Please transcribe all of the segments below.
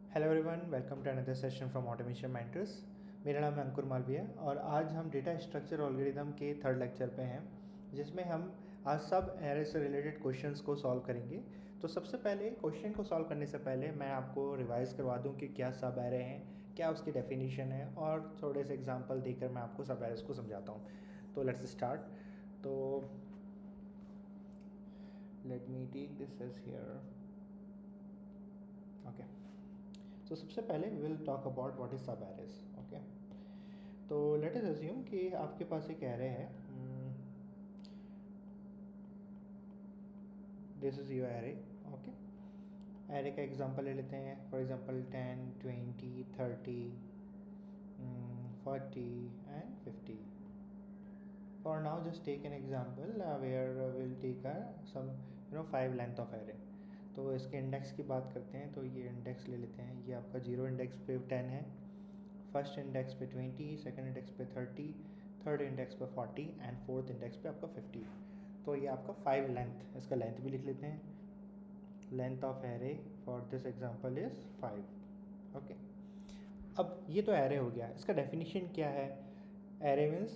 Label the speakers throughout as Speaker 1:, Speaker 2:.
Speaker 1: Hello everyone, welcome to another session from automation mentors. मेरा नाम है अंकुर मालविया और आज हम डेटा स्ट्रक्चर एल्गोरिथम के थर्ड लेक्चर पे हैं, जिसमें हम आज सब एरे से रिलेटेड क्वेश्चंस को सॉल्व करेंगे। तो सबसे पहले क्वेश्चन को सॉल्व करने से पहले मैं आपको रिवाइज करवा दूं कि क्या सब एरे हैं, क्या उसकी डेफिनेशन है, और थोड़े से एग्जांपल देकर मैं आपको सब एरेस को समझाता हूँ। तो लेट्स स्टार्ट। तो let me take this edge here. Okay, तो सबसे पहले will talk about what is subarrays. Okay, तो लेट अस अज्यूम कि आपके पास एक एरे है। This is your array. Okay, array का एग्जांपल ले लेते हैं। For example 10, 20, 30, 40 and 50। For now just take an example where will take some 5 length of array. तो इसके इंडेक्स की बात करते हैं, तो ये इंडेक्स ले लेते हैं। ये आपका जीरो इंडेक्स पे 10 है, फर्स्ट इंडेक्स पे 20, सेकंड इंडेक्स पे 30, थर्ड इंडेक्स पे 40 एंड फोर्थ इंडेक्स पे आपका 50। तो ये आपका 5 लेंथ, इसका लेंथ भी लिख लेते हैं। Length of array for this example is 5। Okay, अब ये तो एरे हो गया। इसका डेफिनेशन क्या है? एरे मीन्स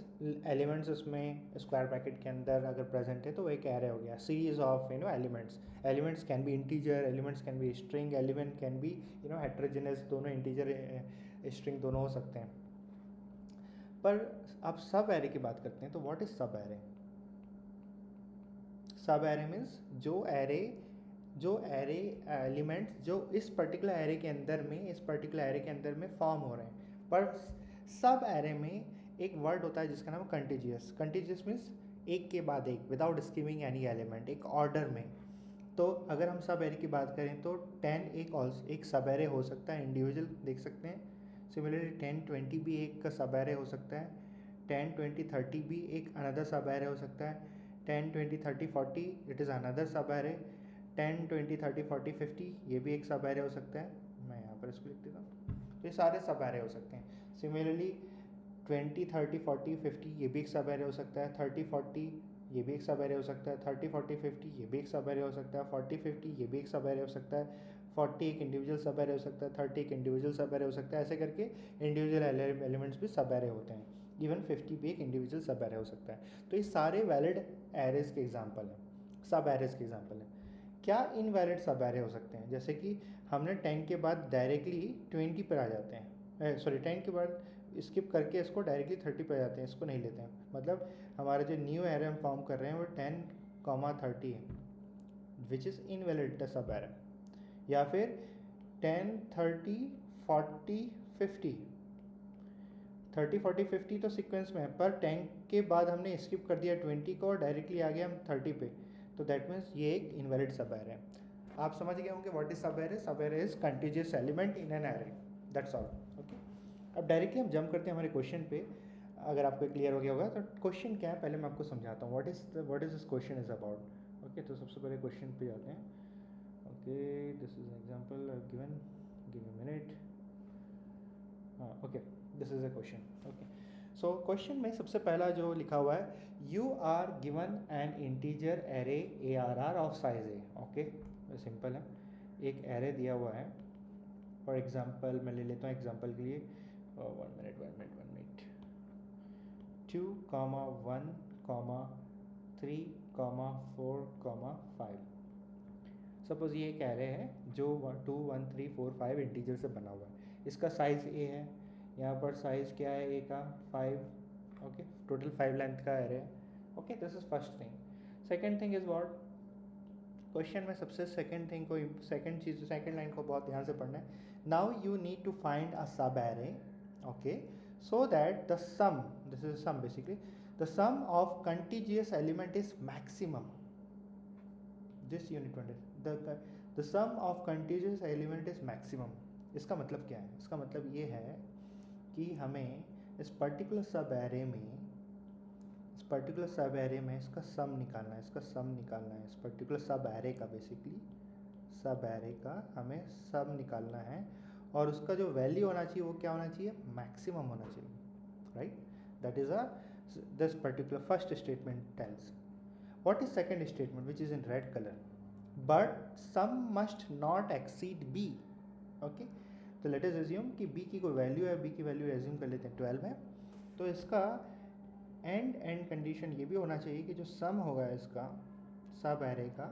Speaker 1: एलिमेंट्स उसमें स्क्वायर ब्रैकेट के अंदर अगर प्रेजेंट है तो वो एक एरे हो गया। Series of elements. Elements can be integer, elements can be string, element can be heterogeneous, दोनों इंटीजर स्ट्रिंग दोनों हो सकते हैं। पर अब सब एरे की बात करते हैं, तो व्हाट इज सब एरे? सब एरे मीन्स जो एरे एलिमेंट्स जो इस पर्टिकुलर एरे के अंदर में फॉर्म हो रहे हैं। पर सब एरे में एक वर्ड होता है जिसका नाम है कंटिजियस। कंटिजियस मीन्स एक के बाद एक, विदाउट स्कीमिंग एनी एलिमेंट, एक ऑर्डर में। तो अगर हम सब एरे की बात करें तो 10 एक सब एरे हो सकता है, इंडिविजुअल देख सकते हैं। सिमिलरली 10, 20 भी एक सब एरे हो सकता है। 10, 20, 30 भी एक अनदर सब एरे हो सकता है। 10, 20, 30, 40 इट इज़ अनदर सब एरे। 10, 20, 30, 40, 50 ये भी एक सब एरे हो सकता है। मैं यहाँ पर इसको लिख देता हूँ। तो ये सारे सब एरे हो सकते हैं। सिमिलरली 20, 30, 40, 50 ये भी एक सब एरे हो सकता है। 30, 40 ये भी एक सब एरे हो सकता है। 30, 40, 50 ये भी एक सब एरे हो सकता है। 40, 50 ये भी एक सब एरे हो सकता है। 40 एक इंडिविजुअल सब एरे हो सकता है। 30 एक इंडिविजुअल सब एरे हो सकता है। ऐसे करके इंडिविजुअल एलिमेंट्स भी सब एरे होते हैं। इवन 50 भी एक इंडिविजुअल सब एरे हो सकता है। तो ये सारे वैलिड एरेज के एग्जाम्पल हैं, सब एरेज के एग्जाम्पल हैं। क्या इनवैलिड सब एरे हो सकते हैं? जैसे कि हमने 10 के बाद डायरेक्टली 20 पर आ जाते हैं, सॉरी 10 के बाद स्किप करके इसको डायरेक्टली 30 पे आ जाते हैं, इसको नहीं लेते हैं। मतलब हमारे जो न्यू एरे हम फॉर्म कर रहे हैं वो 10, 30 है, विच इज़ इनवैलिड सब एरे। या फिर 10, 30, 40, 50, 30, 40, 50 तो सीक्वेंस में है, पर 10 के बाद हमने स्किप कर दिया 20 को और डायरेक्टली आ गए हम 30 पे, तो दैट मीन्स ये एक इनवैलिड सब एरे है। आप समझ गए होंगे व्हाट इज सब एरे। सब array is contiguous element in an array, that's all. Okay, अब डायरेक्टली हम जंप करते हैं हमारे क्वेश्चन पे। अगर आपको क्लियर हो गया होगा तो क्वेश्चन क्या है पहले मैं आपको समझाता हूँ। What is this question is about. Okay, तो सबसे पहले क्वेश्चन पे जाते हैं। Okay, this is an example given, give me minute. हाँ, okay, this is a question. Okay, so question में सबसे पहला जो लिखा हुआ है, you are given an integer array A R R of size A. Okay, simple है, एक एरे दिया हुआ है। फॉर एग्जाम्पल मैं ले लेता हूँ एग्जाम्पल के लिए, 1 मिनट 2, 1, 3, 4, 5। सपोज ये एक एरे है जो 2, 1, 3, 4, 5 इंटीजर से बना हुआ है। इसका साइज़ ए है। यहाँ पर साइज़ क्या है ए का? 5। ओके, टोटल 5 लेंथ का एरे है। Okay, this is first thing. Second thing is what, question में सबसे सेकेंड लाइन को बहुत ध्यान से पढ़ना है। Now you need to find a sub array, okay, so that the sum, this is sum basically, the sum of contiguous element is maximum. This unit the sum of contiguous element is maximum. इसका मतलब क्या है? इसका मतलब ये है कि हमें इस पर्टिकुलर सब एरे में इसका सम निकालना है। इस पर्टिकुलर सब एरे का, बेसिकली सब एरे का हमें सम निकालना है। और उसका जो वैल्यू होना चाहिए वो क्या होना चाहिए? मैक्सिमम होना चाहिए, right? That is this particular first statement tells. What is second statement, which is in red color? But sum must not exceed b. Okay, तो लेट अस एज्यूम कि b की कोई वैल्यू है, b की value assume कर लेते हैं 12 है। तो इसका एंड कंडीशन ये भी होना चाहिए कि जो सम होगा इसका सब एरे का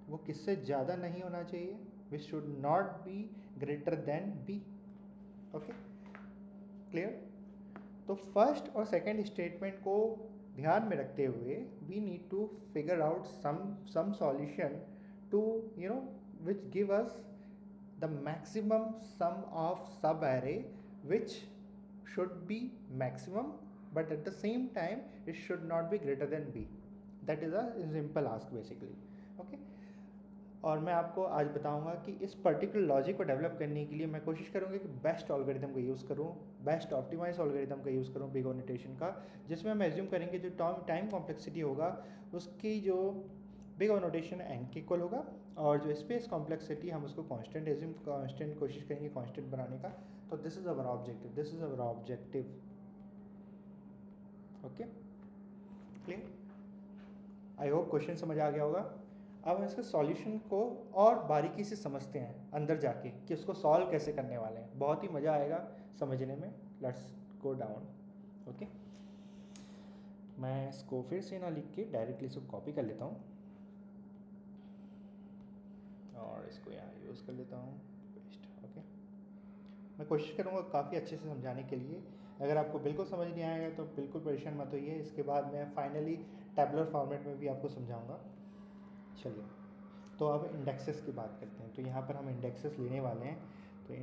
Speaker 1: वो किससे ज़्यादा नहीं होना चाहिए, which should not be greater than b। Okay, clear. तो फर्स्ट और सेकंड स्टेटमेंट को ध्यान में रखते हुए we need to figure out some solution to which give us the maximum sum of sub array which should be maximum but at the same time it should not be greater than b. That is a simple ask basically. Okay, और मैं आपको आज बताऊंगा कि इस particular logic को develop करने के लिए मैं कोशिश करूंगा कि बेस्ट एल्गोरिथम का यूज़ करूं, बेस्ट ऑप्टिमाइज एल्गोरिथम का यूज़ करूं बिग ओ नोटेशन का, जिसमें हम एज्यूम करेंगे जो टाइम कॉम्प्लेक्सिटी होगा उसकी जो बिग ओ नोटेशन एन के इक्वल होगा, और जो स्पेस कॉम्प्लेक्सिटी हम उसको कांस्टेंट एज्यूम कांस्टेंट कोशिश करेंगे कांस्टेंट बनाने का। तो this is our objective, this is our objective. Okay, clear. I hope question समझ आ गया होगा। अब हम इसके सॉल्यूशन को और बारीकी से समझते हैं अंदर जाके कि उसको सॉल्व कैसे करने वाले हैं, बहुत ही मज़ा आएगा समझने में। Let's go down. ओके, मैं इसको फिर से ना लिख के डायरेक्टली इसको कॉपी कर लेता हूँ और इसको यहाँ यूज़ कर लेता हूँ पेस्ट। ओके, मैं कोशिश करूँगा काफ़ी अच्छे से समझाने के लिए। अगर आपको बिल्कुल समझ नहीं आएगा तो बिल्कुल परेशान मत होइए, इसके बाद मैं फाइनली टैबुलर फॉर्मेट में भी आपको समझाऊँगा। चलिए, तो अब इंडेक्सेस की बात करते हैं। तो यहाँ पर हम इंडेक्सेस लेने वाले हैं। तो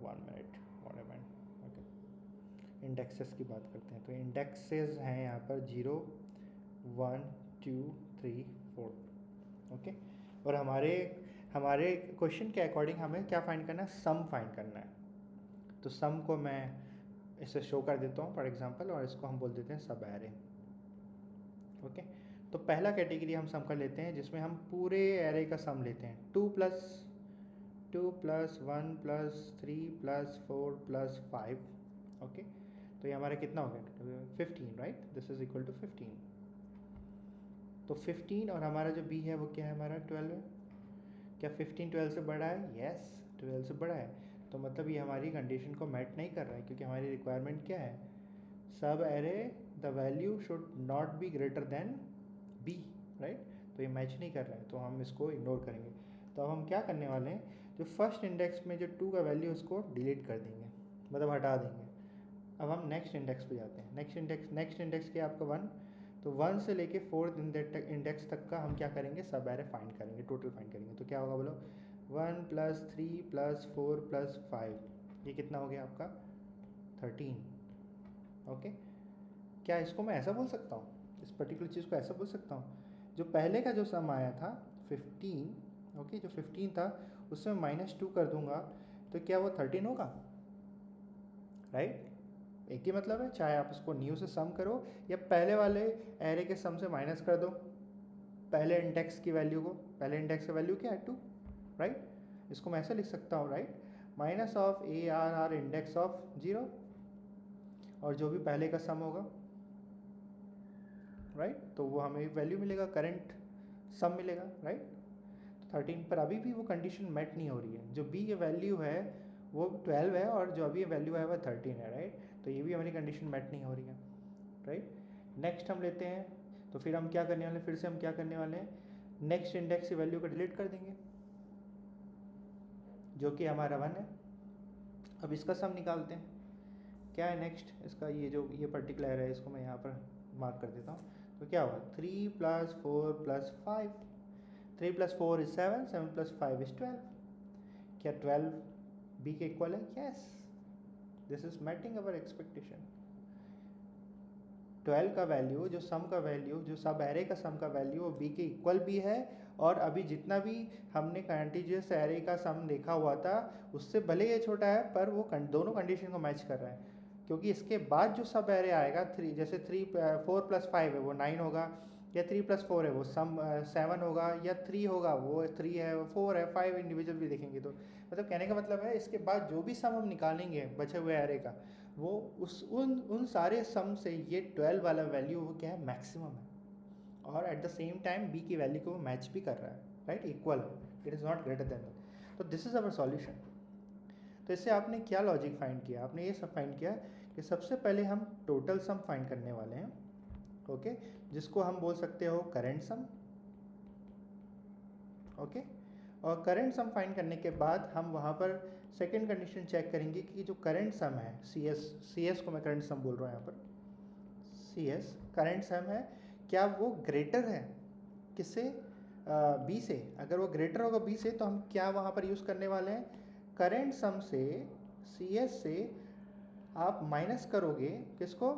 Speaker 1: वन मिनट ओके, इंडेक्सेस की बात करते हैं। तो इंडेक्सेस हैं यहाँ पर 0 1 2 3 4। ओके, और हमारे क्वेश्चन के अकॉर्डिंग हमें क्या फाइंड करना है, सम फाइंड करना है। तो सम को मैं इसे शो कर देता हूँ फॉर एग्जांपल, और इसको हम बोल देते हैं सब एरे। ओके, तो पहला कैटेगरी हम सम कर लेते हैं जिसमें हम पूरे एरे का सम लेते हैं। 2 + 1 + 3 + 4 + 5। ओके, तो ये हमारा कितना हो गया 15, right. This is equal to 15। तो 15 और हमारा जो b है वो क्या है, हमारा 12 है। क्या 15 12 से बड़ा है? यस, 12 से बड़ा है। तो मतलब ये हमारी कंडीशन को मैट नहीं कर रहा है, क्योंकि हमारी रिक्वायरमेंट क्या है, सब array the value should not be greater than b, right. तो ये मैच नहीं कर रहा है, तो हम इसको इग्नोर करेंगे। तो अब हम क्या करने वाले हैं, जो फर्स्ट इंडेक्स में जो 2 का वैल्यू उसको डिलीट कर देंगे, मतलब हटा देंगे। अब हम नेक्स्ट इंडेक्स पे जाते हैं। नेक्स्ट इंडेक्स क्या है आपका 1। तो 1 से लेके 4th इंडेक्स तक का हम क्या करेंगे, सब एरे फाइंड करेंगे, टोटल फाइंड करेंगे। तो क्या होगा बोलो, 1 + 3 + 4 + 5, ये कितना हो गया आपका 13। ओके, क्या इसको मैं ऐसा बोल सकता हूँ, इस पर्टिकुलर चीज़ को ऐसा बोल सकता हूँ, जो पहले का जो सम आया था 15, ओके, जो 15 था उसमें -2 कर दूंगा तो क्या वो 13 होगा, राइट। एक ही मतलब है, चाहे आप उसको न्यू से सम करो या पहले वाले एरे के सम से माइनस कर दो पहले इंडेक्स की वैल्यू को। पहले इंडेक्स का वैल्यू क्या है 2, राइट। इसको मैं ऐसे लिख सकता हूँ, राइट, -(ARR इंडेक्स ऑफ 0) और जो भी पहले का सम होगा, राइट, तो वो हमें वैल्यू मिलेगा, करंट सम मिलेगा, राइट। तो 13 पर अभी भी वो कंडीशन मेट नहीं हो रही है। जो b की वैल्यू है वो 12 है और जो अभी वैल्यू है वो 13 है, राइट। तो ये भी हमारी कंडीशन मेट नहीं हो रही है, राइट। नेक्स्ट हम लेते हैं। तो फिर हम क्या करने वाले हैं, फिर से हम क्या करने वाले हैं, नेक्स्ट इंडेक्स की वैल्यू को डिलीट कर देंगे जो कि हमारा 1 है। अब इसका सम निकालते हैं, क्या है नेक्स्ट इसका, ये पर्टिकुलर है, इसको मैं यहाँ पर मार्क कर देता हूँ। तो क्या होगा 3 + 4 + 5, 3 + 4 is 7, 7 + 5 is 12। क्या 12 b के इक्वल है? Yes, this is matching our expectation. 12 का वैल्यू, जो सम का वैल्यू, जो सब एरे का सम का वैल्यू वो b के इक्वल भी है, और अभी जितना भी हमने कंटीजियस एरे का सम देखा हुआ था उससे भले ये छोटा है पर वो दोनों कंडीशन को मैच कर रहा है। क्योंकि इसके बाद जो सब एरे आएगा 3, जैसे 4 + 5 है वो 9 होगा, या 3 + 4 है वो 7 होगा, या 3 होगा वो 3 है, 4 है, 5 इंडिविजुअल भी देखेंगे। तो मतलब कहने का मतलब है इसके बाद जो भी सम हम निकालेंगे बचे हुए एरे का, वो उन सारे सम से ये 12 वाला वैल्यू वो क्या है, मैक्सिमम है, और at the same time b की वैल्यू को वो मैच भी कर रहा है, राइट, इक्वल है, it is not greater than. तो दिस इज अवर सॉल्यूशन। तो इससे आपने क्या लॉजिक फाइंड किया, आपने ये सब फाइंड किया कि सबसे पहले हम टोटल सम फाइंड करने वाले हैं, ओके, जिसको हम बोल सकते हो करेंट सम, ओके। और करंट सम फाइंड करने के बाद हम वहाँ पर सेकंड कंडीशन चेक करेंगे कि जो करंट सम है सी एस को मैं करंट सम बोल रहा हूँ यहाँ पर, सी एस करंट सम है, क्या वो ग्रेटर है किससे, बी से। अगर वो ग्रेटर होगा बी से तो हम क्या वहाँ पर यूज़ करने वाले हैं, करंट सम से सी एस से आप माइनस करोगे किसको,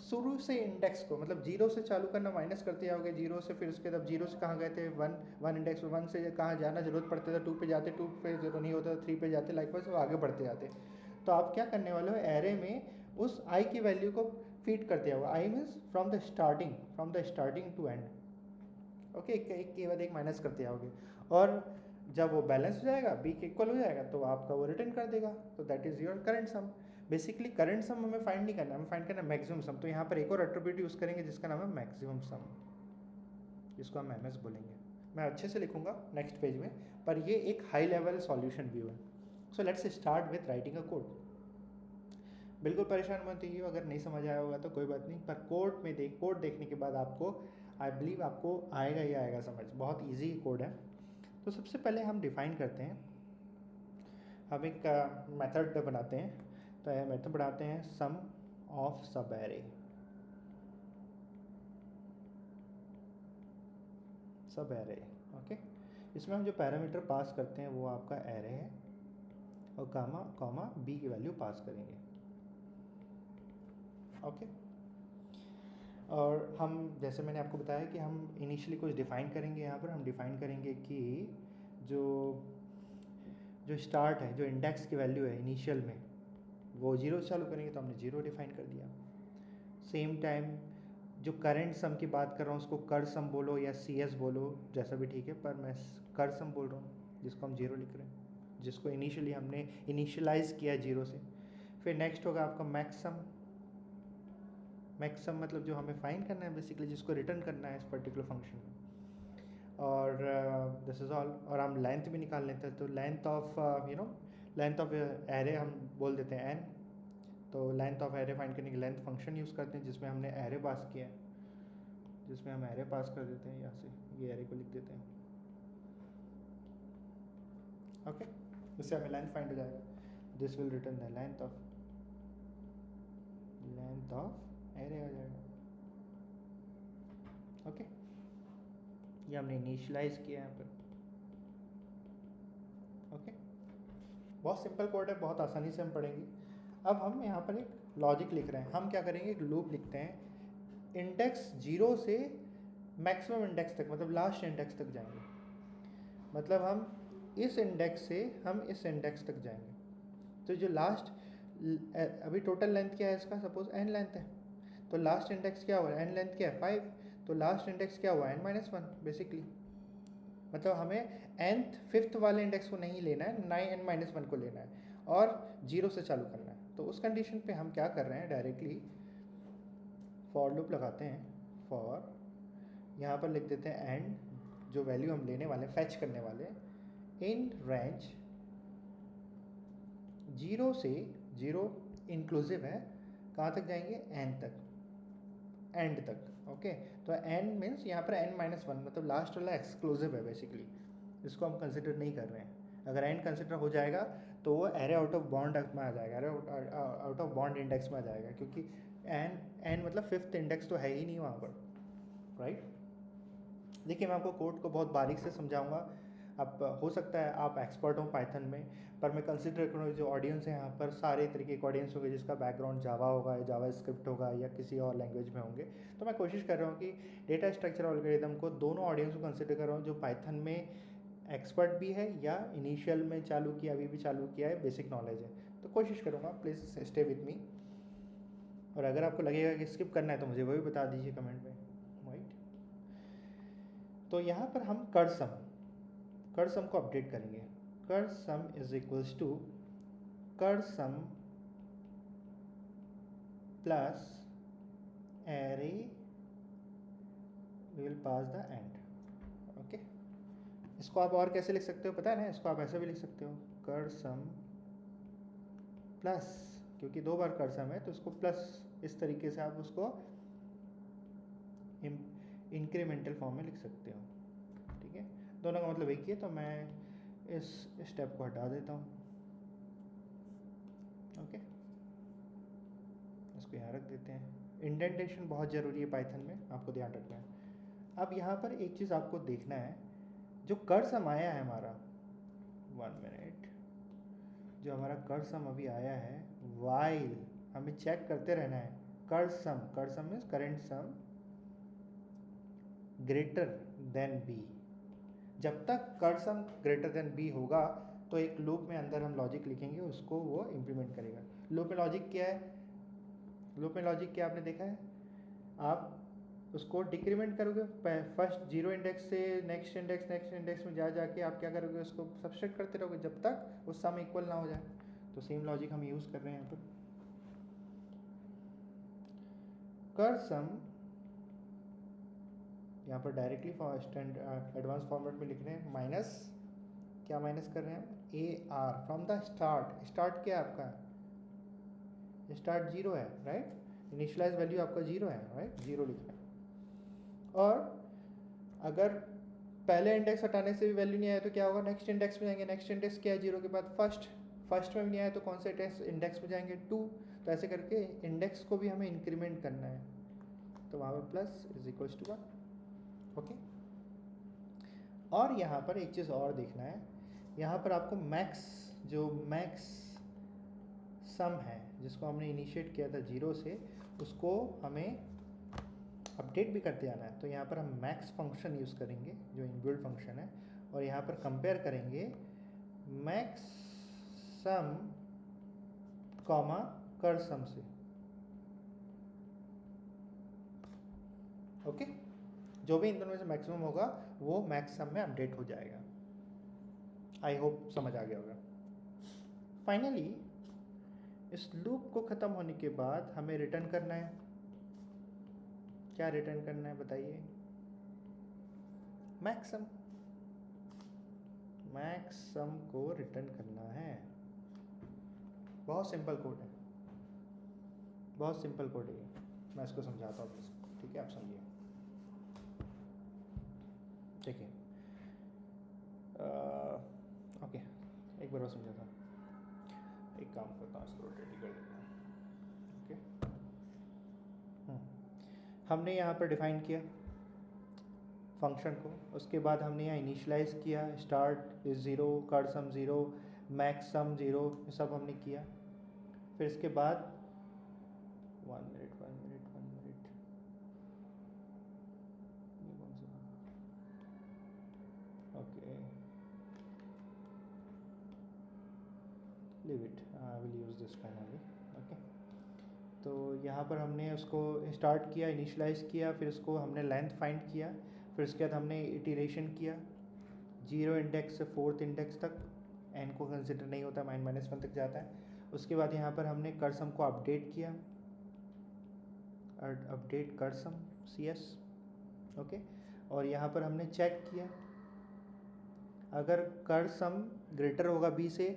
Speaker 1: शुरू से इंडेक्स को, मतलब जीरो से चालू करना, माइनस करते जाओगे जीरो से, फिर उसके बाद जीरो से कहाँ गए थे, वन इंडेक्स, वन से कहाँ जाना जरूरत पड़ता था, टू पे जाते, टू पे जीरो नहीं होता, थ्री पे जाते, लाइकवाइज वो आगे बढ़ते जाते। तो आप क्या करने वाले हो, एरे में उस आई की वैल्यू को फीड करते जाओगे, I means from the starting to end, okay, एक के बाद एक माइनस करते जाओगे, और जब वो बैलेंस हो जाएगा, बी के इक्वल हो जाएगा, तो आपका वो रिटर्न कर देगा। तो that is your current some. Basically current सम हमें फाइंड नहीं करना, हमें फाइंड करना है मैक्सिमम सम। तो यहाँ पर एक और एट्रीब्यूट यूज़ करेंगे जिसका नाम है मैक्सिमम सम, जिसको हम एम एस बोलेंगे। मैं अच्छे से लिखूंगा नेक्स्ट पेज में, पर ये एक हाई लेवल सॉल्यूशन व्यू है। So let's start with writing a code. बिल्कुल परेशान मत होइए अगर नहीं समझ आया होगा तो कोई बात नहीं, पर कोड देखने के बाद आपको, आई बिलीव आपको आएगा ही आएगा समझ, बहुत ईजी कोड है। तो सबसे पहले हम डिफाइन करते हैं, हम एक मेथड बनाते हैं। तो यह मेथड बनाते हैं सम ऑफ सब एरे, सब एरे, ओके। इसमें हम जो पैरामीटर पास करते हैं वो आपका एरे है, और कामा कॉमा बी की वैल्यू पास करेंगे, ओके। और हम, जैसे मैंने आपको बताया कि हम इनिशियली कुछ डिफ़ाइन करेंगे, यहाँ पर हम डिफ़ाइन करेंगे कि जो जो स्टार्ट है, जो इंडेक्स की वैल्यू है इनिशियल में, वो जीरो से चालू करेंगे, तो हमने जीरो डिफ़ाइन कर दिया। सेम टाइम जो करंट सम की बात कर रहा हूँ उसको कर सम बोलो या सी एस बोलो, जैसा भी ठीक है, पर मैं कर सम बोल रहा हूँ, जिसको हम जीरो लिख रहे हैं, जिसको इनिशियली हमने इनिशियलाइज़ किया जीरो से। फिर नेक्स्ट होगा आपका मैक्सम, मैक्सम मतलब जो हमें फाइंड करना है बेसिकली, जिसको रिटर्न करना है इस पर्टिकुलर फंक्शन में। और दिस इज़ ऑल। और हम लेंथ भी निकाल लेते हैं, तो length of length of array हम बोल देते हैं एन। तो लेंथ ऑफ एरे फाइंड करने के लेंथ फंक्शन यूज़ करते हैं, जिसमें हमने एरे पास किया है, जिसमें हम एरे पास कर देते हैं, यहाँ से ये एरे को लिख देते हैं, ओके। इससे हमें लेंथ फाइंड हो जाएगा, this will return the length of array हो जाएगा, ओके। ये हमने इनिशियलाइज किया यहाँ पर, ओके। बहुत सिंपल कोड है, बहुत आसानी से हम पढ़ेंगे। अब हम यहाँ पर एक लॉजिक लिख रहे हैं, हम क्या करेंगे, एक लूप लिखते हैं, इंडेक्स जीरो से मैक्सिमम इंडेक्स तक, मतलब लास्ट इंडेक्स तक जाएंगे, मतलब हम इस इंडेक्स से हम इस इंडेक्स तक जाएंगे। तो जो लास्ट, अभी टोटल लेंथ क्या है इसका, सपोज एन लेंथ है, तो लास्ट इंडेक्स क्या हुआ, एन लेंथ क्या है 5, तो लास्ट इंडेक्स क्या हुआ n-1 बेसिकली। मतलब हमें nth फिफ्थ वाले इंडेक्स को नहीं लेना है, ना ही n-1 को लेना है, और जीरो से चालू करना है। तो उस कंडीशन पे हम क्या कर रहे हैं, डायरेक्टली फॉर लूप लगाते हैं, फॉर, यहाँ पर लिख देते हैं एंड, जो वैल्यू हम लेने वाले हैं, फैच करने वाले हैं, इन रेंज जीरो से, जीरो इंक्लूसिव है, कहाँ तक जाएंगे, एन तक, एंड तक, ओके। तो एन मीन्स यहाँ पर n-1, मतलब लास्ट वाला एक्सक्लूसिव है बेसिकली, इसको हम कंसिडर नहीं कर रहे हैं। अगर एन कंसिडर हो जाएगा तो वो एरे आउट ऑफ बॉन्ड में आ जाएगा, array out of bond index में आ जाएगा, क्योंकि एन मतलब फिफ्थ इंडेक्स तो है ही नहीं वहाँ पर, राइट। देखिए मैं आपको कोड को बहुत बारीक से समझाऊंगा, अब हो सकता है आप एक्सपर्ट हो पाइथन में, पर मैं कंसिडर करूँ जो ऑडियंस है यहाँ पर सारे तरीके के ऑडियंस होंगे, जिसका बैकग्राउंड जावा होगा, जावा स्क्रिप्ट होगा, या किसी और लैंग्वेज में होंगे। तो मैं कोशिश कर रहा हूँ कि डेटा स्ट्रक्चर एल्गोरिथम को, दोनों ऑडियंस को कंसिडर कर रहा हूँ, जो पाइथन में एक्सपर्ट भी है या इनिशियल में चालू किया, अभी भी चालू किया है, बेसिक नॉलेज है। तो कोशिश करूँगा, प्लीज़ स्टे विथ मी। और अगर आपको लगेगा कि स्किप करना है तो मुझे वो भी बता दीजिए कमेंट में, राइट। तो यहाँ पर हम कर सम को अपडेट करेंगे, कर सम is equals to cur sum plus array, we will pass the end, okay. इसको आप और कैसे लिख सकते हो पता है ना, इसको आप ऐसे भी लिख सकते हो, कर सम प्लस, क्योंकि 2 बार कर्सम है तो उसको प्लस, इस तरीके से आप उसको इंक्रीमेंटल फॉर्म में लिख सकते हो, ठीक है। दोनों का मतलब एक ही है, तो मैं इस स्टेप को हटा देता हूँ, ओके। इसको यहाँ रख देते हैं। इंडेंटेशन बहुत ज़रूरी है पाइथन में, आपको ध्यान रखना है। अब यहाँ पर एक चीज़ आपको देखना है, जो कर्सम आया है हमारा, 1 मिनट, जो हमारा कर्सम अभी आया है, वाइल हमें चेक करते रहना है। Cursum, cursum means current sum greater than B. जब तक कर्सम ग्रेटर देन बी होगा तो एक लूप में अंदर हम लॉजिक लिखेंगे, उसको वो इम्प्लीमेंट करेगा। लूप में लॉजिक क्या है? लूप में लॉजिक क्या आपने देखा है? आप उसको डिक्रीमेंट करोगे, फर्स्ट 0 इंडेक्स से नेक्स्ट इंडेक्स में जाके आप क्या करोगे, उसको सब्सट्रैक्ट करते रहोगे जब तक वो सम इक्वल ना हो जाए। तो सेम लॉजिक हम यूज़ कर रहे हैं यहाँ पर। कर्सम यहाँ पर डायरेक्टली एडवांस फॉर्मेट में लिख रहे हैं, माइनस, क्या माइनस कर रहे हैं हम, A R from the start. Start क्या है आपका? स्टार्ट 0 है, राइट। इनिशियलाइज वैल्यू आपका 0 है, राइट, 0 लिख रहे हैं। और अगर पहले इंडेक्स हटाने से भी वैल्यू नहीं आया तो क्या होगा, नेक्स्ट इंडेक्स में जाएंगे। नेक्स्ट इंडेक्स क्या है? 0 के बाद फर्स्ट में भी नहीं आया तो कौन से इंडेक्स में जाएंगे? 2। तो ऐसे करके इंडेक्स को भी हमें इंक्रीमेंट करना है, तो वहाँ पर plus is equal to 1, okay. और यहाँ पर एक चीज़ और देखना है, यहाँ पर आपको मैक्स, जो मैक्स सम है जिसको हमने इनिशिएट किया था 0 से, उसको हमें अपडेट भी करते आना है। तो यहाँ पर हम मैक्स फंक्शन यूज़ करेंगे जो इनबिल्ट फंक्शन है, और यहाँ पर कंपेयर करेंगे मैक्स सम कॉमा कर्सम से, ओके। जो भी इन दोनों में से मैक्सिमम होगा वो मैक्स सम में अपडेट हो जाएगा। आई होप समझ आ गया होगा। फाइनली इस लूप को ख़त्म होने के बाद हमें रिटर्न करना है। क्या रिटर्न करना है बताइए? मैक्सम, मैक्सम को रिटर्न करना है। बहुत सिंपल कोड है, बहुत सिंपल कोड है ये। मैं इसको समझाता हूँ, ठीक है, आप समझिए। देखिए, ओके, एक बार और समझाता हूँ। एक काम करता हूँ, इसको रोटेट कर देता हूँ, ओके। हमने यहाँ पर डिफाइन किया फंक्शन को, उसके बाद हमने यहाँ इनिशियलाइज किया, स्टार्ट इज 0, कर्सम 0, मैक्सम 0, ये सब हमने किया। फिर इसके बाद 1 minute okay, leave it, I will use this finally, okay. तो यहाँ पर हमने उसको स्टार्ट किया, इनिशियलाइज किया, फिर उसको हमने लेंथ फाइंड किया, फिर उसके बाद हमने इटीरेशन किया 0 इंडेक्स से 4th इंडेक्स तक, एन को कंसिडर नहीं होता, -1 तक जाता है। उसके बाद यहाँ पर हमने कर्सम को अपडेट किया, अपडेट कर्सम CS, ओके। और यहाँ पर हमने चेक किया, अगर कर्सम ग्रेटर होगा b से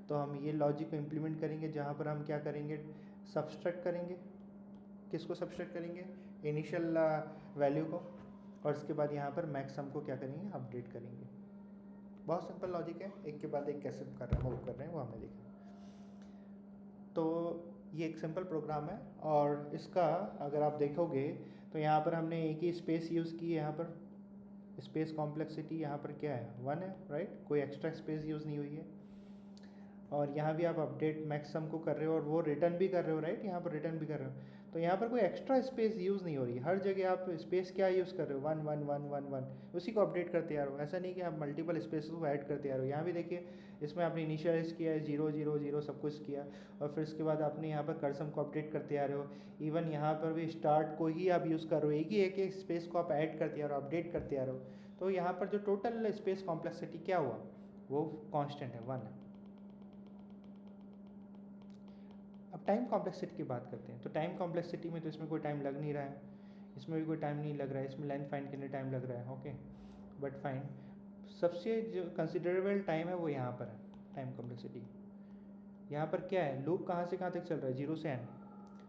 Speaker 1: तो हम ये लॉजिक को इम्प्लीमेंट करेंगे, जहाँ पर हम क्या करेंगे, सब्सट्रैक्ट करेंगे। किसको सब्सट्रैक्ट करेंगे? इनिशियल वैल्यू को। और इसके बाद यहाँ पर मैक्सम को क्या करेंगे, अपडेट करेंगे। बहुत सिंपल लॉजिक है, एक के बाद एक कैसे कर रहे हैं, मूव कर रहे हैं, वो हमने देखा। तो ये एक सिंपल प्रोग्राम है, और इसका अगर आप देखोगे तो यहाँ पर हमने एक ही स्पेस यूज़ की है। यहाँ पर स्पेस कॉम्प्लेक्सिटी यहाँ पर क्या है, 1 है, राइट, कोई एक्स्ट्रा स्पेस यूज़ नहीं हुई है। और यहाँ भी आप अपडेट मैक्सम को कर रहे हो और वो रिटर्न भी कर रहे हो, राइट, यहाँ पर रिटर्न भी कर रहे हो। तो यहाँ पर कोई एक्स्ट्रा स्पेस यूज़ नहीं हो रही, हर जगह आप स्पेस क्या यूज़ कर रहे हो, 1 1 1 1 1, उसी को अपडेट करते आ रहे हो। ऐसा नहीं कि आप मल्टीपल स्पेस को ऐड करते आ रहे हो। यहाँ भी देखिए, इसमें आपने इनिशियलाइज किया है 0 0 0 सब कुछ किया, और फिर उसके बाद आपने यहाँ पर कर्सम को अपडेट करते आ रहे हो। इवन यहाँ पर भी स्टार्ट को ही आप यूज़ कर रहे हो, एक स्पेस को आप ऐड करते आ रहे हो, अपडेट करते आ रहे हो। तो यहाँ पर जो टोटल स्पेस कॉम्प्लेक्सिटी क्या हुआ, वो कॉन्स्टेंट है, 1 है। अब टाइम कॉम्प्लेक्सिटी की बात करते हैं। तो टाइम कॉम्प्लेक्सिटी में तो इसमें कोई टाइम लग नहीं रहा है, इसमें भी कोई टाइम नहीं लग रहा है, इसमें लेंथ फाइंड करने टाइम लग रहा है, ओके। बट फाइन, सबसे जो कंसिडरेबल टाइम है वो यहाँ पर है, टाइम कॉम्प्लेक्सिटी। यहाँ पर क्या है, लूप कहाँ से कहाँ तक चल रहा है, 0 से n।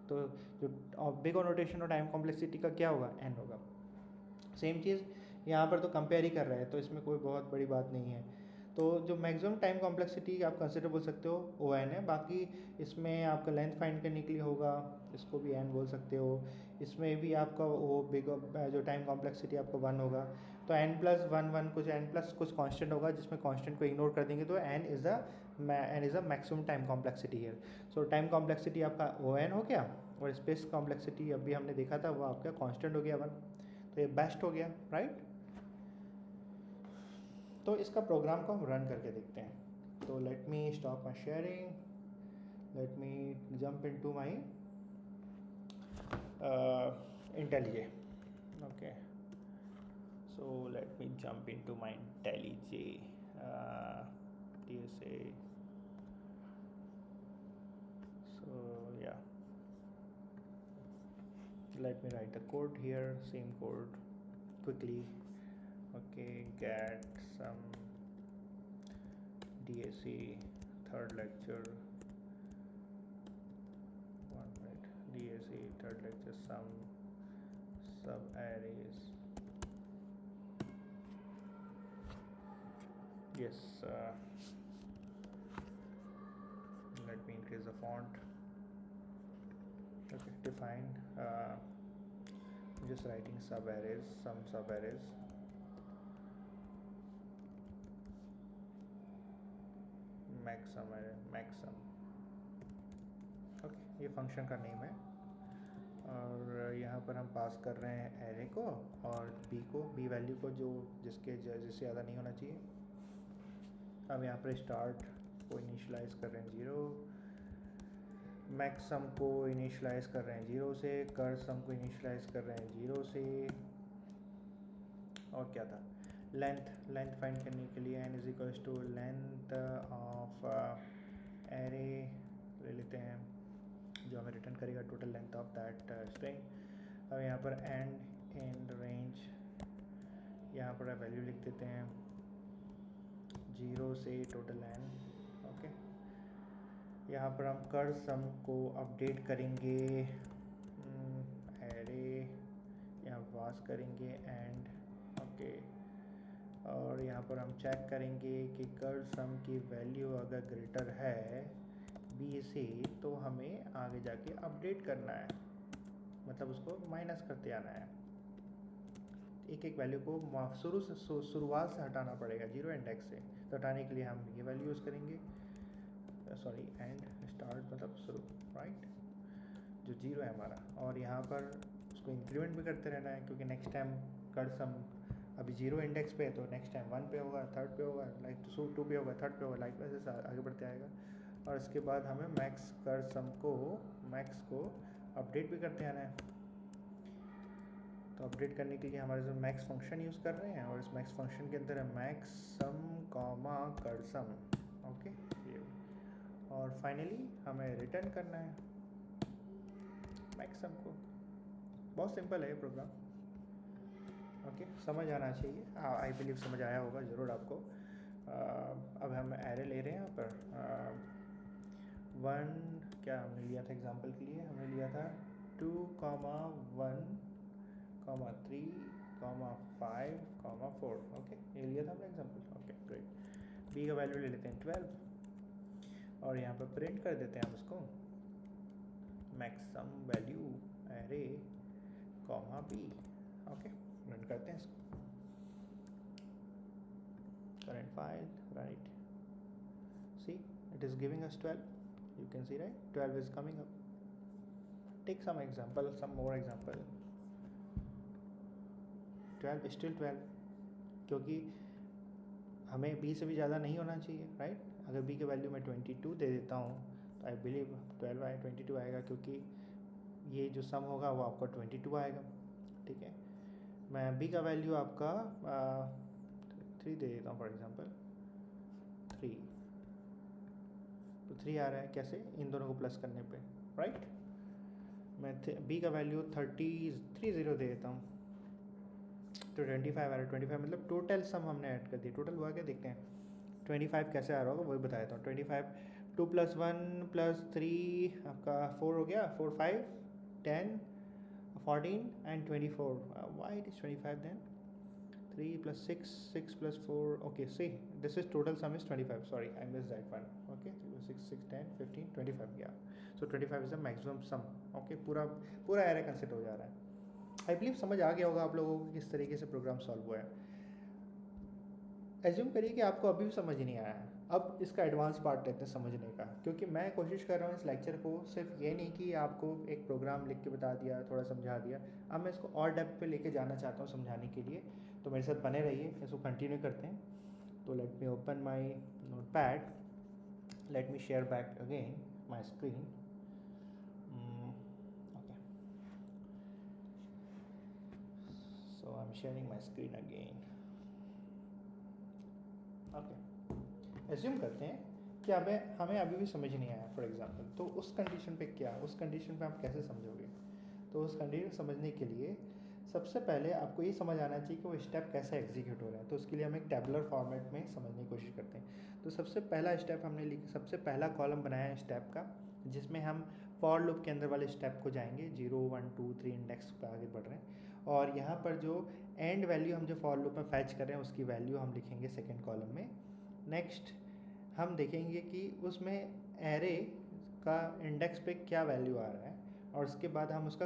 Speaker 1: तो जो बिग और नोटेशन और टाइम कॉम्प्लेक्सिटी का क्या होगा, n होगा। सेम चीज़ यहाँ पर तो कंपेयर ही कर रहा है, तो इसमें कोई बहुत बड़ी बात नहीं है। तो जो मैक्सिमम टाइम कॉम्प्लेक्सिटी आप कंसिडर बोल सकते हो वो n है। बाकी इसमें आपका लेंथ फाइंड करने के लिए होगा, इसको भी n बोल सकते हो। इसमें भी आपका वो बिग जो टाइम कॉम्प्लेक्सिटी आपको 1 होगा, तो n+1 कुछ n+ कुछ कांस्टेंट होगा, जिसमें कांस्टेंट को इग्नोर कर देंगे तो n is a maximum time complexity है। सो टाइम कॉम्प्लेक्सिटी आपका O हो गया, और स्पेस कॉम्प्लेक्सिटी अभी हमने देखा था वो आपका कांस्टेंट हो गया 1। तो ये बेस्ट हो गया, राइट। तो इसका प्रोग्राम को हम रन करके देखते हैं। तो let me stop my sharing, let me jump into my IntelliJ। Okay, so let me jump into my IntelliJ DSA। so yeah, let me write the code here, same code quickly। okay, get some DSA third lecture, 1 minute, DSA third lecture some sub arrays। yes, let me increase the font। okay, define just writing sub arrays, some sub arrays। maxsum array, maxsum। Okay, ये function का name है, और यहाँ पर हम पास कर रहे हैं एरे को और बी वैल्यू को, जो जिससे ज़्यादा नहीं होना चाहिए। अब यहाँ पर स्टार्ट को इनिशियलाइज़ कर रहे हैं 0, मैक्सम को इनिशियलाइज़ कर रहे हैं 0 से, कर सम को इनिशियलाइज़ कर रहे हैं 0 से, और क्या था, लेंथ फाइंड करने के लिए n is to length of array ले लेते हैं, जो हमें रिटर्न करेगा total length of that string. अब यहाँ पर एंड रेंज, यहाँ पर वैल्यू लिख देते हैं 0 से टोटल n। ओके, यहाँ पर हम कर सम को अपडेट करेंगे एरे, यहाँ पास करेंगे एंड। ओके, और यहाँ पर हम चेक करेंगे कि कर सम की वैल्यू अगर ग्रेटर है b से, तो हमें आगे जाके अपडेट करना है, मतलब उसको माइनस करते आना है। एक एक वैल्यू को शुरुआत से हटाना पड़ेगा 0 इंडेक्स से। तो हटाने के लिए हम ये वैल्यू यूज़ करेंगे, सॉरी एंड स्टार्ट मतलब शुरू, राइट, जो 0 है हमारा। और यहाँ पर उसको इंक्रीमेंट भी करते रहना है, क्योंकि नेक्स्ट टाइम कर सम अभी 0 इंडेक्स पे है, तो नेक्स्ट टाइम 1 पे होगा, 3rd पे होगा, लाइक 2 पे होगा, 3rd पे होगा, लाइक वैसे आगे बढ़ते आएगा। और इसके बाद हमें मैक्स को अपडेट भी करते आना है। तो अपडेट करने के लिए हमारे जो मैक्स फंक्शन यूज़ कर रहे हैं, और इस मैक्स फंक्शन के अंदर है मैक्स सम कॉमा कर सम। ओके, ये, और फाइनली हमें रिटर्न करना है मैक्स सम को। बहुत सिंपल है ये प्रोग्राम। ओके, समझ आना चाहिए, आई बिलीव समझ आया होगा ज़रूर आपको। अब हम एरे ले रहे हैं यहाँ पर 1, क्या हमने लिया था एग्जांपल के लिए, हमने लिया था 2, 1, 3, 5, 4। ओके, ये लिया था हमने एग्जांपल। Okay, great. बी का वैल्यू ले लेते हैं 12, और यहाँ पर प्रिंट कर देते हैं हम उसको max sum value array comma B. Okay, run करते हैं इसको, current file, right, see it is giving us 12, you can see, right, 12 is coming up। take some example, some more example। 12 still 12, क्योंकि हमें b से भी ज़्यादा नहीं होना चाहिए, राइट। अगर b के वैल्यू में 22 दे देता हूँ तो आई बिलीव 12 आए 22 आएगा, क्योंकि ये जो सम होगा वो आपका 22 आएगा। ठीक है, मैं b का वैल्यू आपका 3 दे देता हूँ फॉर एग्जांपल 3, तो 3 आ रहा है कैसे, इन दोनों को प्लस करने पे, राइट। मैं b का वैल्यू 30 दे देता हूँ, तो 25 आ रहा है। 25 मतलब टोटल सम हमने ऐड कर दिया। टोटल हुआ क्या देखते हैं, 25 कैसे आ रहा होगा वही बताया था। 25 2 + 1 + 3 आपका 4 हो गया, 4 5 10 14 and 24. Why it is 25 then? 3 + 6 6 + 4. Okay, see, this is total sum is 25. Sorry, I missed that one. Okay, 3 + 6 6 10 15 25. Yeah, so 25 is the maximum sum. Okay, पूरा पूरा एरे कंसिडर हो जा रहा है. आई बिलीव समझ आ गया होगा आप लोगों को किस तरीके से प्रोग्राम सॉल्व हुआ है. एज्यूम करिए कि आपको अभी भी समझ नहीं आया है. अब इसका एडवांस पार्ट लेते हैं समझने का, क्योंकि मैं कोशिश कर रहा हूँ इस लेक्चर को सिर्फ ये नहीं कि आपको एक प्रोग्राम लिख के बता दिया, थोड़ा समझा दिया. अब मैं इसको और डेप्थ पे लेके जाना चाहता हूँ समझाने के लिए, तो मेरे साथ बने रहिए, इसको कंटिन्यू करते हैं. तो let me open my notepad, let me share back again my screen. Okay, so I am sharing my screen again. Okay, assume करते हैं कि हमें अभी भी समझ नहीं आया फॉर एग्जांपल, तो उस कंडीशन पे क्या, उस कंडीशन पे आप कैसे समझोगे. तो उस कंडीशन समझने के लिए सबसे पहले आपको ये समझ आना चाहिए कि वो स्टेप कैसे एग्जीक्यूट हो रहे हैं. तो उसके लिए हम एक टेबुलर फॉर्मेट में समझने की कोशिश करते हैं. तो सबसे पहला स्टेप हमने सबसे पहला कॉलम बनाया है स्टेप का, जिसमें हम फॉर लूप के अंदर वाले स्टेप को जाएंगे. 0 1 2 3 इंडेक्स पे आगे बढ़ रहे हैं, और यहाँ पर जो एंड वैल्यू हम जो फॉर लूप में फैच कर रहे हैं उसकी वैल्यू हम लिखेंगे सेकेंड कॉलम में. नेक्स्ट हम देखेंगे कि उसमें एरे का इंडेक्स पे क्या वैल्यू आ रहा है, और उसके बाद हम उसका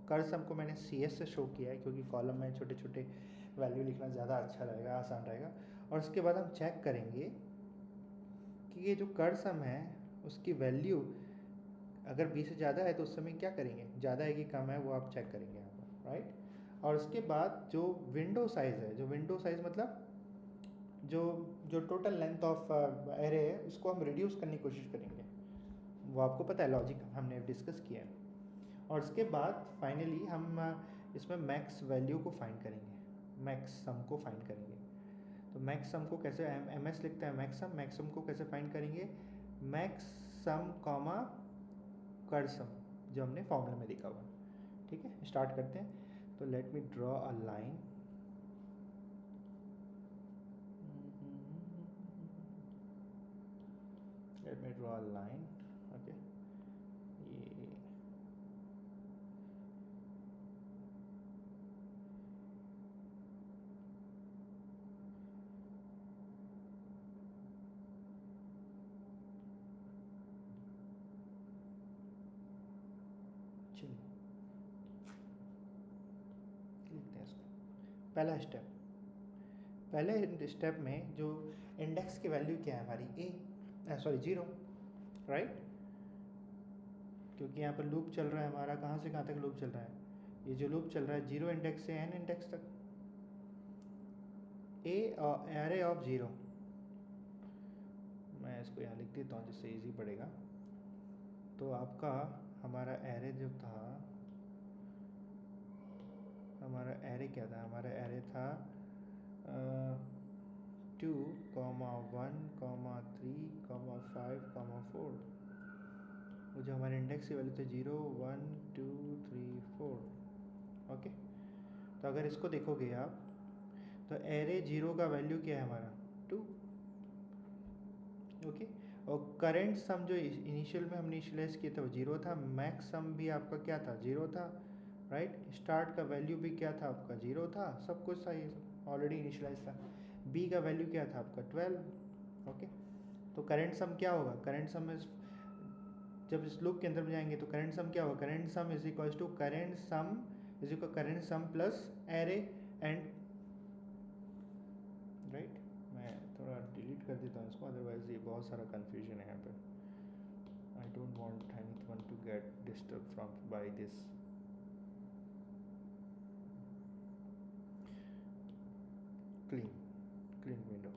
Speaker 1: कर सम को मैंने CS से शो किया है, क्योंकि कॉलम में छोटे छोटे वैल्यू लिखना ज़्यादा अच्छा रहेगा, आसान रहेगा. और उसके बाद हम चेक करेंगे कि ये जो कर सम है उसकी वैल्यू अगर 20 से ज़्यादा है तो उस समय क्या करेंगे, ज़्यादा है कि कम है वो आप चेक करेंगे यहाँ पर, राइट. और उसके बाद जो विंडो साइज़ है, जो विंडो साइज़ मतलब जो जो टोटल लेंथ ऑफ एरे है उसको हम रिड्यूस करने की कोशिश करेंगे. वो आपको पता है, लॉजिक हमने डिस्कस किया है. और उसके बाद फाइनली हम इसमें मैक्स वैल्यू को फाइंड करेंगे, मैक्स सम को फाइंड करेंगे. तो मैक्स सम को कैसे, MS लिखते हैं मैक्स सम को कैसे फाइंड करेंगे, मैक्स सम कॉमा कर सम, जो हमने फॉर्मूला में लिखा हुआ. ठीक है, स्टार्ट करते हैं. तो let me draw a line. Let me draw a line. Okay, ये चलिए लिखते हैं इसको. पहला स्टेप, पहले स्टेप में जो इंडेक्स की वैल्यू क्या है हमारी, 0, राइट. क्योंकि यहाँ पर लूप चल रहा है हमारा, कहाँ से कहाँ तक लूप चल रहा है, ये जो लूप चल रहा है 0 इंडेक्स से n इंडेक्स तक. एरे ऑफ 0, मैं इसको यहाँ लिख देता हूँ जिससे इजी पड़ेगा. तो आपका हमारा एरे जो था, हमारा एरे क्या था, हमारा एरे था 2, 1, 3, 5, 4. वो जो हमारे इंडेक्स की वैल्यू थे 0 1 2 3 4. ओके, तो अगर इसको देखोगे आप तो एरे 0 का वैल्यू क्या है हमारा 2. ओके, और करेंट सम जो इनिशियल में हमने इनिशियलाइज किया था वो 0 था. मैक्स सम भी आपका क्या था, 0 था, राइट. स्टार्ट का वैल्यू भी क्या था आपका 0 था, सब कुछ था, ये सब ऑलरेडी इनिशियलाइज था. बी का वैल्यू क्या था आपका 12. ओके, तो करेंट सम क्या होगा, करेंट सम इज, जब इस लूप के अंदर में जाएंगे तो करेंट सम क्या होगा, current sum is equal to current sum plus array end, right. मैं थोड़ा डिलीट कर देता हूँ इसको, अदरवाइज ये बहुत सारा कन्फ्यूजन है यहाँ पे. I don't want anyone to get disturb from by this. Clean window.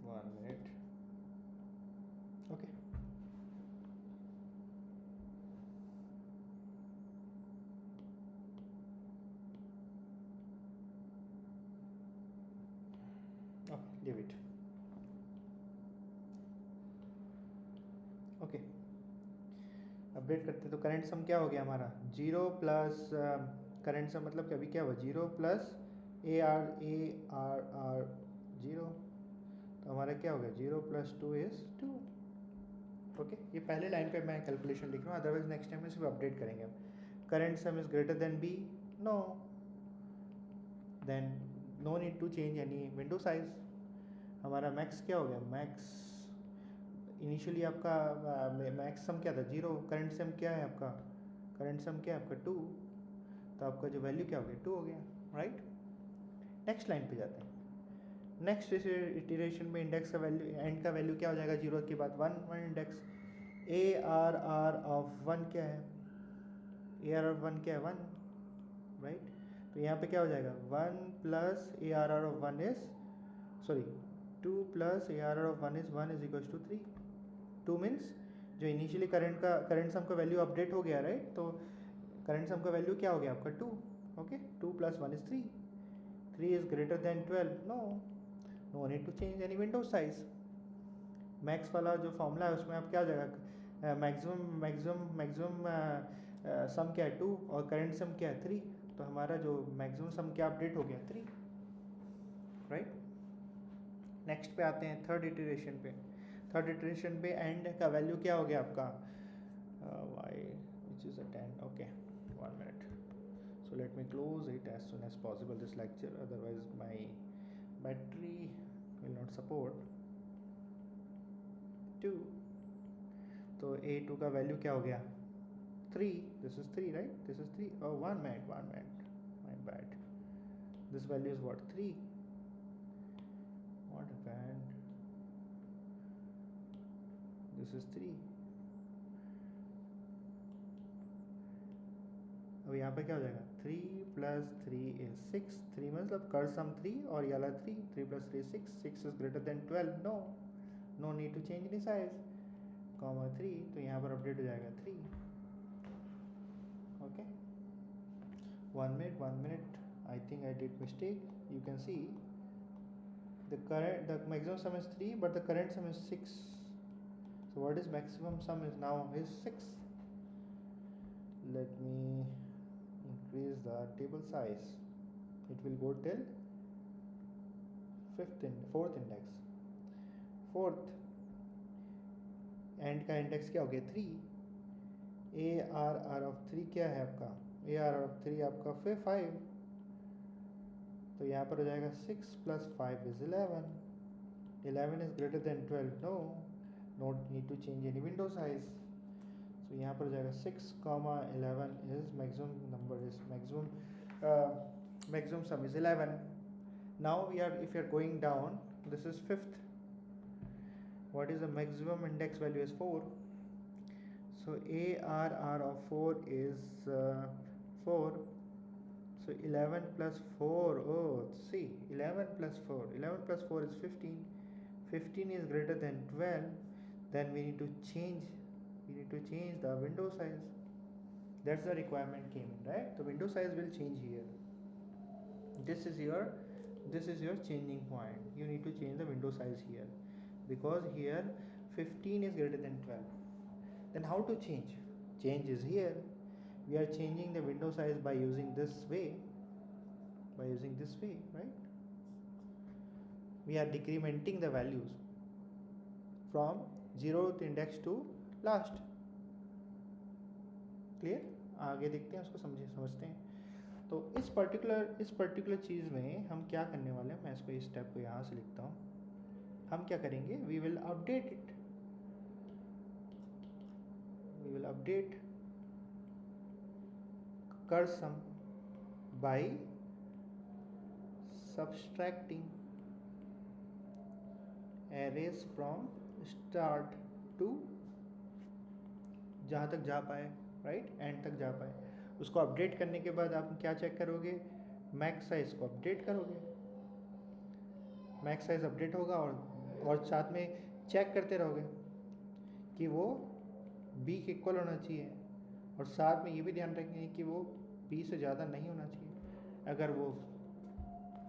Speaker 1: One minute. Okay. Okay, leave it. Okay, update करते तो करेंट सम क्या हो गया हमारा 0 प्लस, करेंट सम मतलब कि अभी क्या हुआ 0 प्लस AR 0, तो हमारा क्या हो गया 0 + 2 = 2। ओके, ये पहले लाइन पे मैं कैलकुलेशन लिख रहा हूँ, अदरवाइज नेक्स्ट टाइम में सिर्फ अपडेट करेंगे हम। Current sum is greater than B, no, then no need to change any window size. हमारा मैक्स क्या हो गया, मैक्स इनिशियली आपका मैक्स सम क्या था 0, करंट सम क्या है आपका, करंट सम क्या है आपका 2, तो आपका जो वैल्यू क्या हो गया 2 हो गया, राइट। नेक्स्ट लाइन पे जाते हैं। नेक्स्ट इटरेशन में इंडेक्स का वैल्यू, एंड का वैल्यू क्या हो जाएगा 0 के बाद 1 1 इंडेक्स। ARR ऑफ 1 क्या है, ARR ऑफ 1 क्या है 1, राइट। तो यहाँ पे क्या हो जाएगा 1 + ARR of 1 is, sorry 2 + ARR of 1 is 1 = 3। 2 means जो इनिशियली करंट सम का वैल्यू अपडेट हो गया, राइट। तो करंट सम का वैल्यू क्या हो गया आपका 2, okay. 2 + 1 = 3, 3 is greater than 12, no need to change any window size. Max वाला जो फॉर्मूला है उसमें आप क्या हो जाएगा, मैक्सिमम सम क्या है 2 और करंट सम क्या है 3, तो हमारा जो मैक्सिमम सम क्या अपडेट हो गया 3, राइट। नेक्स्ट पे आते हैं थर्ड इटरेशन पे। थर्ड इटरेशन पे एंड का वैल्यू क्या हो गया आपका y which is a 10, okay, 1 minute, so let me close it as soon as possible this lecture, otherwise my battery will not support 2। तो A2 का वैल्यू क्या हो गया 3, this is 3, right, this is 3, oh 1 minute, my bad, this value is what 3, what happened, this is 3। अब यहाँ पे क्या हो जाएगा 3 + 3 is 6, 3 मतलब कर सम 3 और ये वाला 3, 3 + 3 6, 6 is greater than 12, no need to change any size, comma 3, तो यहाँ पर अपडेट हो जाएगा 3, okay. 1 minute, I think I did mistake, you can see the maximum sum is 3 but the current sum is 6, so what is maximum sum is now is 6, let me increase the table size, it will go till fourth index, fourth and का index क्या हो गया 3, ARR of 3 क्या है आपका, ARR of 3 आपका फिर 5, तो यहाँ पर हो जाएगा 6 + 5 is 11, 11 is greater than 12, no need to change any window size, so यहाँ पर हो जाएगा 6, 11 is maximum number is maximum sum is 11। now if you are going down, this is fifth, what is the maximum index value is 4, so ARR of 4 is 4, so 11 + 4, oh see 11 + 4, 11 + 4 is 15, 15 is greater than 12, then we need to change the window size, that's the requirement came in, right. The window size will change here, this is your changing point, you need to change the window size here, because here 15 is greater than 12, then how to change is here, we are changing the window size by using this way, right. We are decrementing the values from 0th index to last, clear। आगे देखते हैं उसको समझते हैं। तो इस particular चीज़ में हम क्या करने वाले हैं, मैं इसको इस स्टेप को यहाँ से लिखता हूँ। हम क्या करेंगे, we will update cur sum by subtracting arrays from start to जहाँ तक जा पाए, राइट, एंड तक जा पाए। उसको अपडेट करने के बाद आप क्या चेक करोगे, मैक्स साइज को अपडेट करोगे, मैक्स साइज अपडेट होगा और साथ में चेक करते रहोगे कि वो बी के इक्वल होना चाहिए, और साथ में ये भी ध्यान रखेंगे कि वो बी से ज़्यादा नहीं होना चाहिए। अगर वो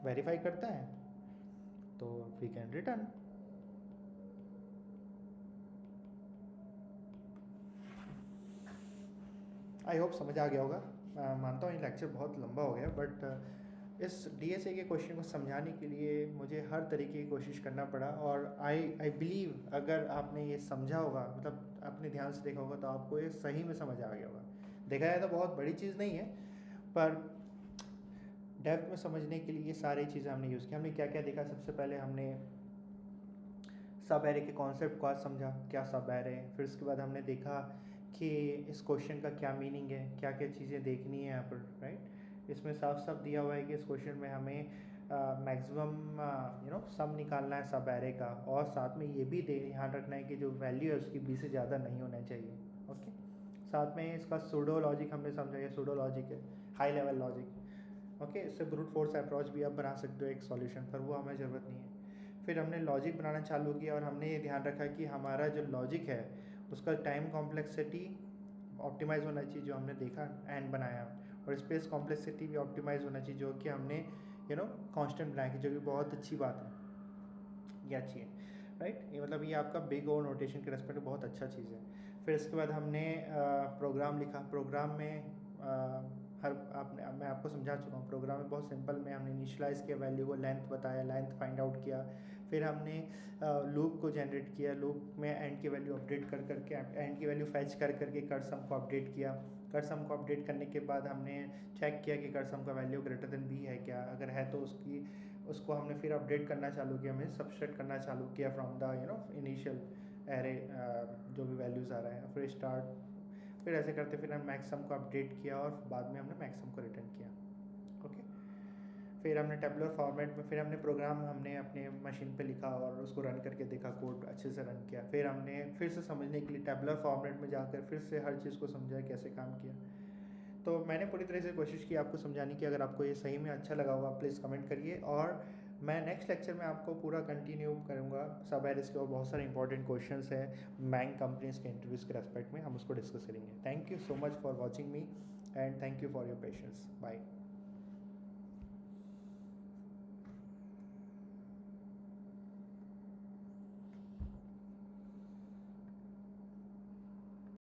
Speaker 1: वेरीफाई करता है तो we can return. I hope समझ आ गया होगा। मानता हूँ ये लेक्चर बहुत लंबा हो गया, बट इस DSA के क्वेश्चन को समझाने के लिए मुझे हर तरीके की कोशिश करना पड़ा, और आई बिलीव अगर आपने ये समझा होगा, मतलब आपने ध्यान से देखा होगा, तो आपको ये सही में समझ आ गया होगा। देखा जाए तो बहुत बड़ी चीज़ नहीं है, पर डेप्थ में समझने के लिए ये सारी चीज़ें हमने यूज़ की। हमने क्या क्या देखा, सबसे पहले हमने सब एरे के कॉन्सेप्ट को आज समझा, क्या सब एरे है। फिर उसके बाद हमने देखा कि इस क्वेश्चन का क्या मीनिंग है, क्या क्या चीज़ें देखनी है यहाँ पर, राइट। इसमें साफ साफ दिया हुआ है कि इस क्वेश्चन में हमें मैक्सिमम सम निकालना है सब एरे का, और साथ में ये भी ध्यान रखना है कि जो वैल्यू है उसकी 20 से ज़्यादा नहीं होना चाहिए। ओके, साथ में इसका सूडो लॉजिक हमने समझा, ये सूडो लॉजिक है, हाई लेवल लॉजिक। ओके, इससे ब्रूट फोर्स अप्रोच भी आप बना सकते हो एक सॉल्यूशन पर, वो हमें ज़रूरत नहीं है। फिर हमने लॉजिक बनाना चालू किया, और हमने ये ध्यान रखा कि हमारा जो लॉजिक है उसका टाइम कॉम्प्लेक्सिटी ऑप्टिमाइज़ होना चाहिए, जो हमने देखा एंड बनाया, और स्पेस कॉम्प्लेक्सिटी भी ऑप्टिमाइज़ होना चाहिए, जो कि हमने कांस्टेंट बनाया, जो कि बहुत अच्छी बात है, ये अच्छी है, राइट। ये मतलब ये आपका बिग और नोटेशन के रेस्पेक्ट में बहुत अच्छा चीज़ है। फिर इसके बाद हमने प्रोग्राम लिखा। प्रोग्राम में मैं आपको समझा चुका हूँ, प्रोग्राम में बहुत सिंपल में हमने इनिशियलाइज़ किया, वैल्यू को लेंथ बताया, लेंथ फाइंड आउट किया। फिर हमने लूप को जनरेट किया, लूप में एंड की वैल्यू अपडेट कर करके, एंड की वैल्यू फैच कर करके कट सम को अपडेट किया। कट सम को अपडेट करने के बाद हमने चेक किया कि कट सम का वैल्यू ग्रेटर देन बी है क्या, अगर है तो उसको हमने फिर अपडेट करना चालू किया, हमें सबस्ट्रैक्ट करना चालू किया फ्रॉम द इनिशियल एरे, जो भी वैल्यूज़ आ रहा है। फिर स्टार्ट, फिर ऐसे करते फिर हम मैक्सिमम को अपडेट किया, और बाद में हमने मैक्सिमम को रिटर्न किया। ओके, फिर हमने टेबुलर फॉर्मेट में, फिर हमने प्रोग्राम हमने अपने मशीन पे लिखा और उसको रन करके देखा, कोड अच्छे से रन किया। फिर हमने फिर से समझने के लिए टेबुलर फॉर्मेट में जाकर फिर से हर चीज़ को समझा, कैसे काम किया। तो मैंने पूरी तरह से कोशिश की आपको समझाने की। अगर आपको ये सही में अच्छा लगा होगा प्लीज़ कमेंट करिए, और मैं नेक्स्ट लेक्चर में आपको पूरा कंटिन्यू करूँगा सब एरेस के, और बहुत सारे इंपॉर्टेंट क्वेश्चंस हैं बैंक कंपनीज के इंटरव्यूज़ के रेस्पेक्ट में, हम उसको डिस्कस करेंगे। Thank you so much for watching me, and thank you for your patience. Bye.